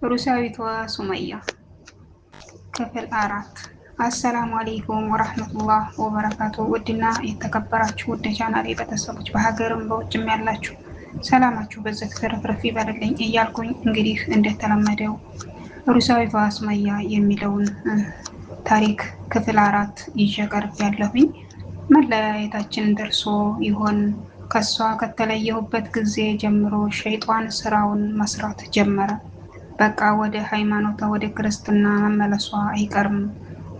ሩሲያዊቷ ሱመያ ክፍል 4። አሰላሙ አለይኩም ወራህመቱላህ ወበረካቱ። ውድና የተከበራችሁ ውድ ቻናሌ ቤተሰቦች በሀገርም በውጭም ያላችሁ ሰላማችሁ በዘት ተረፍረፍ ይበልልኝ እያልኩኝ እንግዲህ እንደተለመደው ሩሲያዊቷ ሱመያ የሚለውን ታሪክ ክፍል 4 ይዤ ቀርብ ያለሁኝ። መለያየታችን ደርሶ ይሆን? ከሷ ከተለየሁበት ጊዜ ጀምሮ ሸይጧን ስራውን መስራት ጀመረ። በቃ ወደ ሃይማኖቷ ወደ ክርስትና መመለሷ አይቀርም።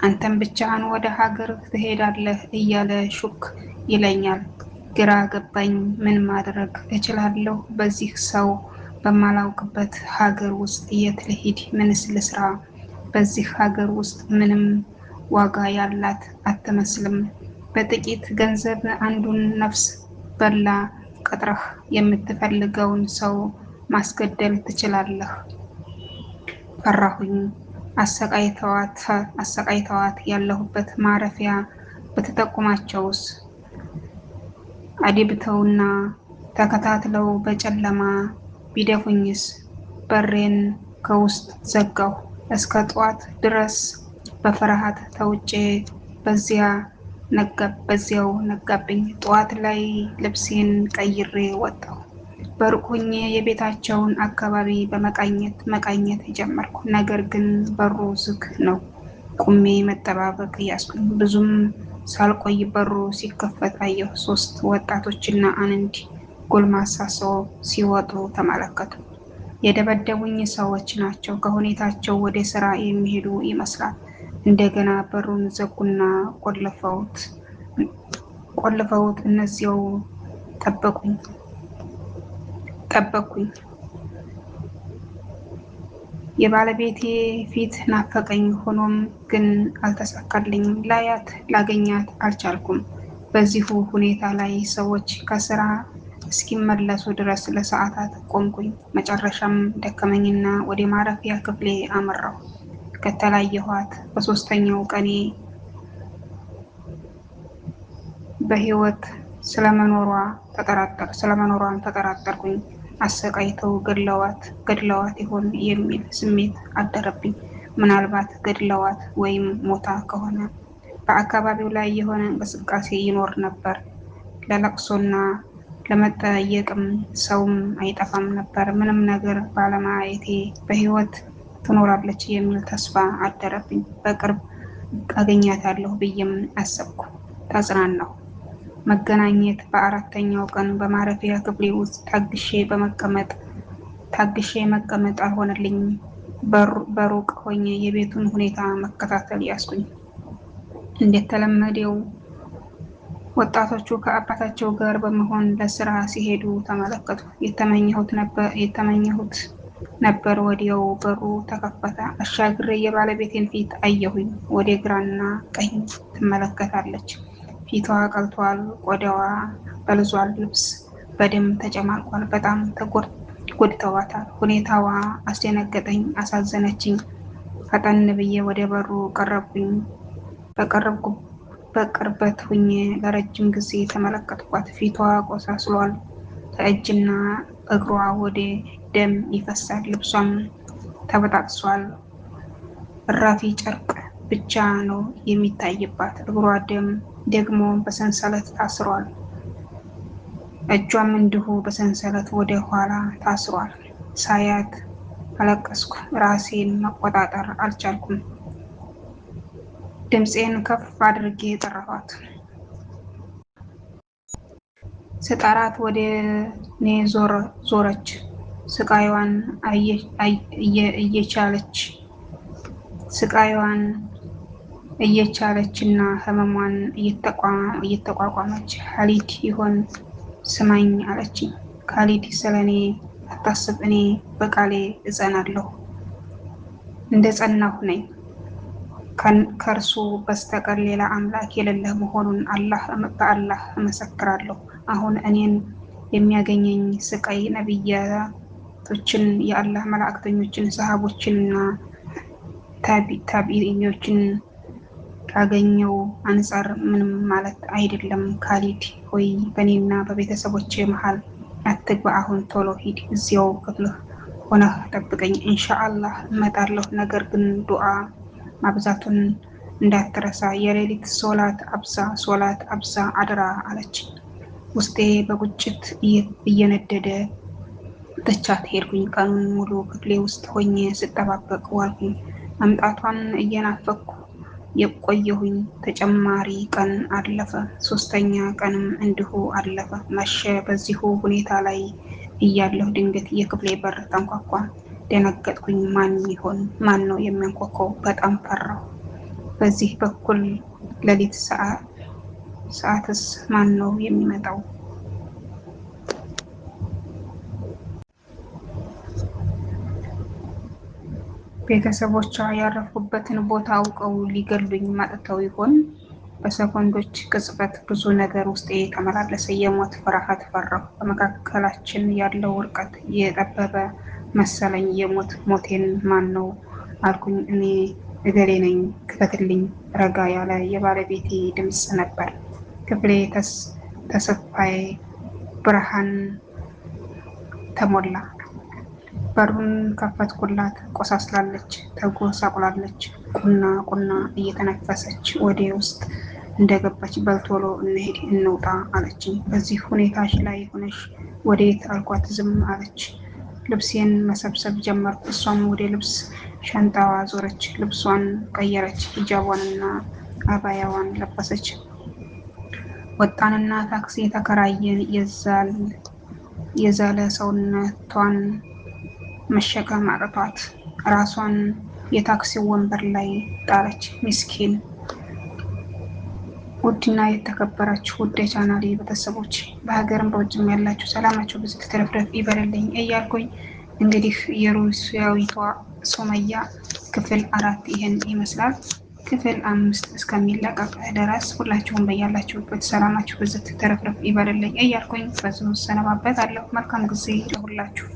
አንተም ብቻህን ወደ ሀገር ትሄዳለህ እያለ ሹክ ይለኛል። ግራ ገባኝ። ምን ማድረግ እችላለሁ? በዚህ ሰው በማላውቅበት ሀገር ውስጥ የት ልሂድ? ምንስ ልስራ? በዚህ ሀገር ውስጥ ምንም ዋጋ ያላት አትመስልም። በጥቂት ገንዘብ አንዱን ነፍስ በላ ቀጥረህ የምትፈልገውን ሰው ማስገደል ትችላለህ። ፈራሁኝ። አሰቃይተዋት ያለሁበት ማረፊያ በተጠቁማቸውስ? አድብተውና ተከታትለው በጨለማ ቢደፉኝስ? በሬን ከውስጥ ዘጋሁ። እስከ ጠዋት ድረስ በፍርሃት ተውጬ በዚያው ነጋብኝ። ጠዋት ላይ ልብሴን ቀይሬ ወጣሁ። በሩቅ ሆኜ የቤታቸውን አካባቢ መቃኘት ጀመርኩ። ነገር ግን በሩ ዝግ ነው። ቁሜ መጠባበቅ ያዝኩኝ። ብዙም ሳልቆይ በሩ ሲከፈት አየሁ። 3 ወጣቶችና አንድ ጎልማሳ ሰው ሲወጡ ተመለከቱ። የደበደቡኝ ሰዎች ናቸው። ከሁኔታቸው ወደ ስራ የሚሄዱ ይመስላል። እንደገና በሩን ዘጉና ቆልፈውት እነዚያው ጠበቅኩኝ። የባለቤቴ ፊት ናፈቀኝ። ሆኖም ግን አልተሳካልኝም። ላገኛት አልቻልኩም። በዚሁ ሁኔታ ላይ ሰዎች ከስራ እስኪመለሱ ድረስ ለሰዓታት ቆምኩኝ። መጨረሻም ደከመኝና ወደ ማረፊያ ክፍሌ አመራሁ። ከተለያየኋት በ3ኛው ቀኔ በህይወት ስለመኖሯን ተጠራጠርኩኝ። አሰቃይተው ገድለዋት ይሆን የሚል ስሜት አደረብኝ። ምናልባት ገድለዋት ወይም ሞታ ከሆነ በአካባቢው ላይ የሆነ እንቅስቃሴ ይኖር ነበር። ለለቅሶና ለመጠየቅም ሰውም አይጠፋም ነበር። ምንም ነገር ባለማየቴ በህይወት ትኖራለች የሚል ተስፋ አደረብኝ። በቅርብ አገኛታለሁ ብዬም አሰብኩ፣ ተጽናናሁ። መገናኘት በ4ኛው ቀን በማረፊያ ክፍሌ ውስጥ ታግሼ መቀመጥ አልሆነልኝም። በሩቅ ሆኜ የቤቱን ሁኔታ መከታተል ያዝኩኝ። እንደተለመደው ወጣቶቹ ከአባታቸው ጋር በመሆን ለስራ ሲሄዱ ተመለከቱ። የተመኘሁት ነበር። ወዲያው በሩ ተከፈተ። አሻግሬ የባለቤቴን ፊት አየሁኝ። ወደ ግራና ቀኝ ትመለከታለች። ፊቷ ቀልቷል፣ ቆዳዋ በልዟል፣ ልብስ በደም ተጨማልቋል። በጣም ተጎድተዋታል። ሁኔታዋ አስደነገጠኝ፣ አሳዘነችኝ። ፈጠን ብዬ ወደ በሩ ቀረብኩኝ። በቅርበት ሁኜ ለረጅም ጊዜ ተመለከትኳት። ፊቷ ቆሳስሏል፣ ከእጅና እግሯ ወደ ደም ይፈሳል፣ ልብሷም ተበጣጥሷል። እራፊ ጨርቅ ብቻ ነው የሚታይባት። እግሯ ደግሞ በሰንሰለት ታስሯል። እጇም እንዲሁ በሰንሰለት ወደ ኋላ ታስሯል። ሳያት አለቀስኩ። ራሴን መቆጣጠር አልቻልኩም። ድምፄን ከፍ አድርጌ ጠራኋት። ስጠራት ወደ እኔ ዞረች። ስቃይዋን እየቻለችና ህመሟን እየተቋቋመች ካሊድ ይሆን ስማኝ አለችኝ። ካሊድ ስለኔ አታስብ፣ እኔ በቃሌ እጸናለሁ። እንደጸናሁ ነኝ። ከእርሱ በስተቀር ሌላ አምላክ የሌለ መሆኑን በአላህ እመሰክራለሁ። አሁን እኔን የሚያገኘኝ ስቃይ ነቢያቶችን፣ የአላህ መላእክተኞችን፣ ሰሃቦችንና ታቢዒዎችን ካገኘው አንጻር ምንም ማለት አይደለም። ካሊድ ሆይ በእኔና በቤተሰቦቼ መሃል አትግባ። አሁን ቶሎ ሂድ፣ እዚያው ክፍልህ ሆነህ ጠብቀኝ፣ ኢንሻአላህ እመጣለሁ። ነገር ግን ዱዓ ማብዛቱን እንዳትረሳ፣ የሌሊት ሶላት አብዛ አደራ አለች። ውስጤ በቁጭት እየነደደ ትቻት ሄድኩኝ። ቀኑን ሙሉ ክፍሌ ውስጥ ሆኜ ስጠባበቅ ዋልኩኝ። መምጣቷን እየናፈኩ የቆየሁኝ። ተጨማሪ ቀን አለፈ። ሶስተኛ ቀንም እንዲሁ አለፈ። መሸ። በዚሁ ሁኔታ ላይ እያለሁ ድንገት የክፍሌ በር ተንኳኳ። ደነገጥኩኝ። ማን ይሆን? ማን ነው የሚያንኳኳው? በጣም ፈራሁ። በዚህ በኩል ሌሊት ሰዓትስ ማን ነው የሚመጣው? ቤተሰቦቿ ያረፉበትን ቦታ አውቀው ሊገሉኝ መጥተው ይሆን? በሰኮንዶች ቅጽበት ብዙ ነገር ውስጤ ተመላለሰ። የሞት ፍርሃት ፈራሁ። በመካከላችን ያለው ርቀት የጠበበ መሰለኝ። ሞቴን ማን ነው አልኩኝ። እኔ እገሌ ነኝ፣ ክፈትልኝ። ረጋ ያለ የባለቤቴ ድምፅ ነበር። ክፍሌ ተስፋዬ ብርሃን ተሞላ። በሩን ከፈትኩላት። ቆሳስላለች፣ ተጎሳቁላለች። ቁና እየተነፈሰች ወደ ውስጥ እንደገባች በልቶሎ እንሂድ እንውጣ አለችኝ። በዚህ ሁኔታሽ ላይ ሆነሽ ወዴት አልኳት። ዝም አለች። ልብሴን መሰብሰብ ጀመርኩ። እሷም ወደ ልብስ ሻንጣዋ ዞረች። ልብሷን ቀየረች። ሂጃቧንና አባያዋን ለበሰች። ወጣንና ታክሲ ተከራየን። የዛለ ሰውነቷን መሸከም አቅቷት ራሷን የታክሲው ወንበር ላይ ጣለች። ምስኪን። ውድና የተከበራችሁ ውድ የቻናሌ ቤተሰቦች በሀገርም በውጭም ያላችሁ ሰላማችሁ ብዙ ተረፍረፍ ይበልልኝ እያልኩኝ እንግዲህ የሩሲያዊቷ ሱመያ ክፍል 4 ይህን ይመስላል። ክፍል 5 እስከሚለቀቅ ድረስ ሁላችሁም በያላችሁበት ሰላማችሁ ብዙ ተረፍረፍ ይበልልኝ እያልኩኝ በዚሁ ሰነባበታለሁ። መልካም ጊዜ ለሁላችሁ።